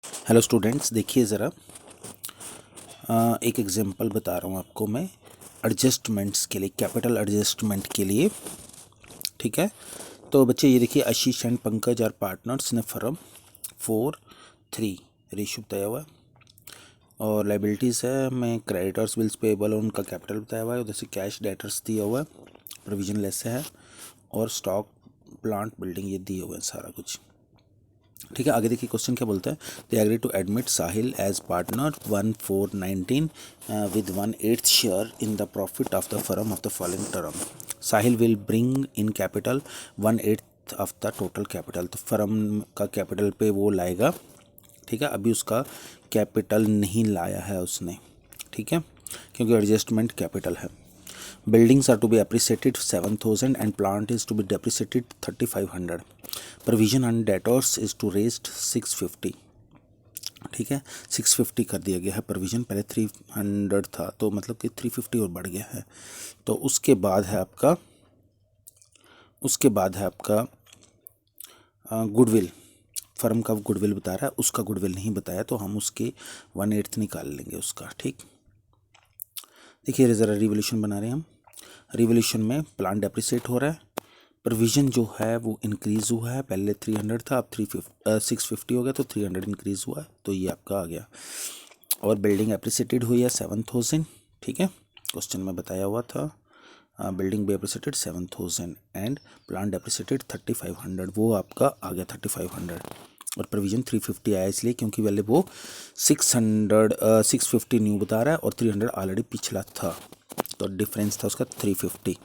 Hello students, देखिए ज़रा एक एग्जांपल बता रहा हूँ आपको मैं एडजस्टमेंट्स के लिए, कैपिटल एडजस्टमेंट के लिए। ठीक है, तो बच्चे ये देखिए, Ashish and Pankaj are partners in firm 4:3 ratio बताया हुआ है। और लाइबिलिटीज़ है में क्रेडिटर्स बिल्स पेएबल और उनका कैपिटल बताया हुआ है। उधर से कैश डेटर्स दिया हुआ है, प्रोविजन लेस है, और स्टॉक प्लांट बिल्डिंग ये दिए हुए हैं सारा कुछ। ठीक है, आगे देखिए क्वेश्चन क्या बोलता है। They agree to admit Sahil as partner 1/4/19 with 1/8 share in the profit of the firm of the following term. Sahil will bring in capital 1/8 of the total capital. तो फर्म का कैपिटल पे वो लाएगा। ठीक है, अभी उसका कैपिटल नहीं लाया है उसने। ठीक है, क्योंकि एडजस्टमेंट कैपिटल है। Buildings are to be appreciated 7,000 and plant is to be depreciated 3,500. Provision on debtors is to raised 650. ठीक है, 650 कर दिया गया है प्रोविजन, पहले 300 था तो मतलब कि 350 और बढ़ गया है। तो उसके बाद है आपका गुडविल। फर्म का गुडविल बता रहा है, उसका गुडविल नहीं बताया, तो हम उसके 1/8 निकाल लेंगे उसका। ठीक, देखिए ज़रा रिवोल्यूशन बना रहे हैं हम। रिवोल्यूशन में प्लान डेप्रिसिएट हो रहा है, प्रोविज़न जो है वो इंक्रीज़ हुआ है। पहले 300 था, अब 650 हो गया, तो 300 इंक्रीज़ हुआ है, तो ये आपका आ गया। और बिल्डिंग एप्रिसिएटेड हुई है 7,000। ठीक है, क्वेश्चन में बताया हुआ था बिल्डिंग भी एप्रिसिएटेड 7,000 एंड प्लान डेप्रिसिएटेड 3,500, वो आपका आ गया 3,500। और प्रोविज़न 350 आया इसलिए क्योंकि पहले वो 650 न्यू बता रहा है और 300 ऑलरेडी पिछला था, तो डिफरेंस था उसका 350।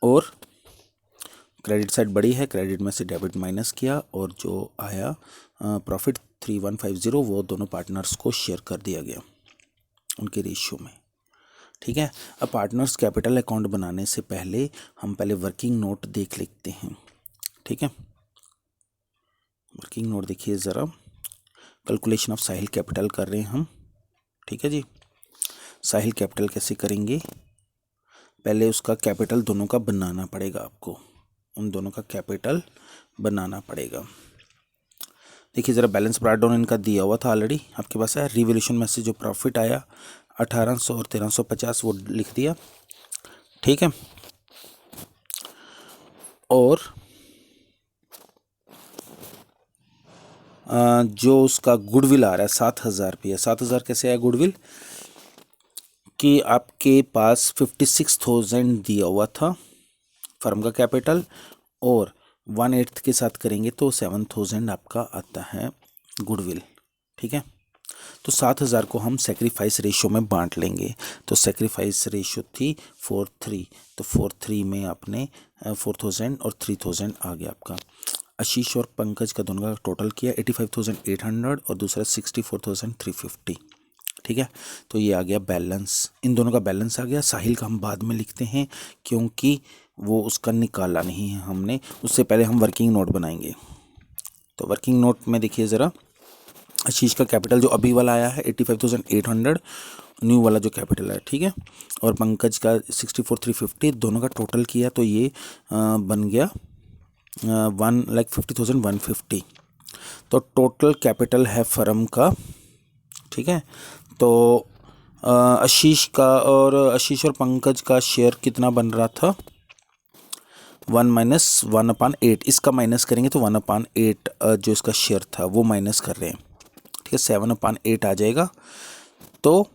और क्रेडिट साइड बड़ी है, क्रेडिट में से डेबिट माइनस किया और जो आया प्रॉफिट 3150 वो दोनों पार्टनर्स को शेयर कर दिया गया उनके रेशियो में। ठीक है, अब पार्टनर्स कैपिटल अकाउंट बनाने से पहले हम पहले वर्किंग नोट देख लेते हैं। ठीक है, वर्किंग नोट देखिए ज़रा। कैलकुलेशन ऑफ साहिल कैपिटल कर रहे हैं हम। ठीक है जी, साहिल कैपिटल कैसे करेंगे, पहले उसका कैपिटल दोनों का बनाना पड़ेगा आपको, उन दोनों का कैपिटल बनाना पड़ेगा। देखिए ज़रा, बैलेंस ब्रेकडाउन इनका दिया हुआ था ऑलरेडी आपके पास है। रिवोल्यूशन में से जो प्रॉफिट आया 1800 और 1350 वो लिख दिया। ठीक है, और जो उसका गुडविल आ रहा है 7,000 रुपये। 7,000 कैसे आया गुडविल, कि आपके पास 56,000 दिया हुआ था फर्म का कैपिटल, और 1/8 के साथ करेंगे तो 7,000 आपका आता है गुडविल। ठीक है, तो 7,000 को हम सेक्रीफाइस रेशियो में बांट लेंगे। तो सेक्रीफाइस रेशियो थी 4:3, तो 4:3 में आपने 4,000 और 3,000 आ गया आपका। आशीष और पंकज का दोनों का टोटल किया 85,800 और दूसरा 64,350। ठीक है, तो ये आ गया बैलेंस, इन दोनों का बैलेंस आ गया। साहिल का हम बाद में लिखते हैं क्योंकि वो उसका निकाला नहीं है हमने, उससे पहले हम वर्किंग नोट बनाएंगे। तो वर्किंग नोट में देखिए ज़रा, आशीष का कैपिटल जो अभी वाला आया है 85,800 न्यू वाला जो कैपिटल है। ठीक है, और पंकज का 64,350, दोनों का टोटल किया तो ये बन गया 1,50,150। तो टोटल कैपिटल है फर्म का। ठीक है, तो आशीष और पंकज का शेयर कितना बन रहा था, 1 - 1/8। इसका माइनस करेंगे तो 1/8 जो इसका शेयर था वो माइनस कर रहे हैं। ठीक है, 7/8 आ जाएगा। तो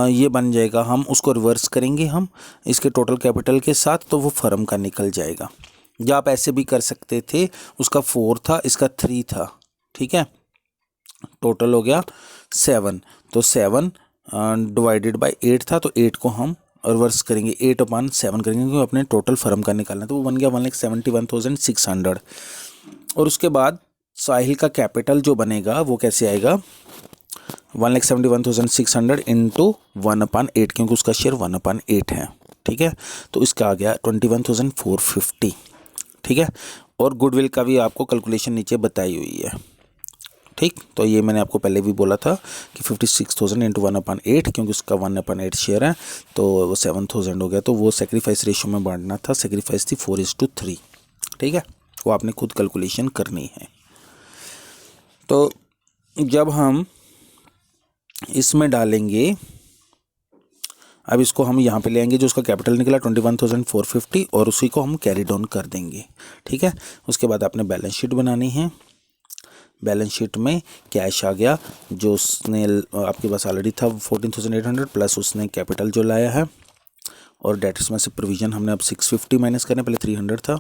ये बन जाएगा, हम उसको रिवर्स करेंगे हम इसके टोटल कैपिटल के साथ, तो वो फर्म का निकल जाएगा। या आप ऐसे भी कर सकते थे, उसका 4 था, इसका 3 था। ठीक है, टोटल हो गया 7, तो 7 डिवाइडेड बाय 8 था, तो 8 को हम रिवर्स करेंगे, 8/7 करेंगे क्योंकि अपने टोटल फर्म का निकालना, तो वो बन गया 1,71,600। और उसके बाद साहिल का कैपिटल जो बनेगा वो कैसे आएगा, 1,71,600 इंटू 1/8, क्योंकि उसका शेयर 1/8 है। ठीक है, तो इसका आ गया 21,450। ठीक है, और गुडविल का भी आपको कैलकुलेशन नीचे बताई हुई है। ठीक, तो ये मैंने आपको पहले भी बोला था कि 56,000 इंटू 1/8, क्योंकि उसका 1/8 शेयर है तो वो 7,000 हो गया। तो वो सेक्रीफाइस रेशियो में बांटना था, सेक्रीफाइस थी 4:3। ठीक है, वो आपने खुद कैलकुलेशन करनी है। तो जब हम इसमें डालेंगे, अब इसको हम यहाँ पे ले आएंगे, जो उसका कैपिटल निकला 21,450 और उसी को हम कैरी डाउन कर देंगे। ठीक है, उसके बाद आपने बैलेंस शीट बनानी है। बैलेंस शीट में कैश आ गया जो उसने आपके पास ऑलरेडी था 14,800 प्लस उसने कैपिटल जो लाया है, और डेटर्स में से प्रोविज़न हमने अब 650 माइनस करने, पहले 300 था।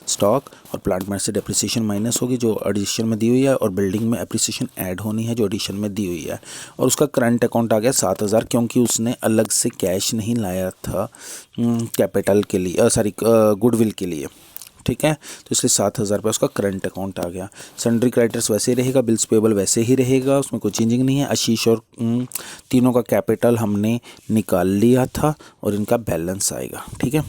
स्टॉक और प्लांट में से डेप्रिसिएशन माइनस होगी जो एडिशन में दी हुई है, और बिल्डिंग में एप्रिसिएशन ऐड होनी है जो एडिशन में दी हुई है। और उसका करंट अकाउंट आ गया 7,000, क्योंकि उसने अलग से कैश नहीं लाया था कैपिटल के लिए, सॉरी गुडविल के लिए। ठीक है, तो इसलिए 7,000 रुपये उसका करंट अकाउंट आ गया। सन्ड्री क्रेडिटर्स वैसे ही रहेगा, बिल्स पेबल वैसे ही रहेगा, उसमें कोई चेंजिंग नहीं है। आशीष और तीनों का कैपिटल हमने निकाल लिया था और इनका बैलेंस आएगा। ठीक है।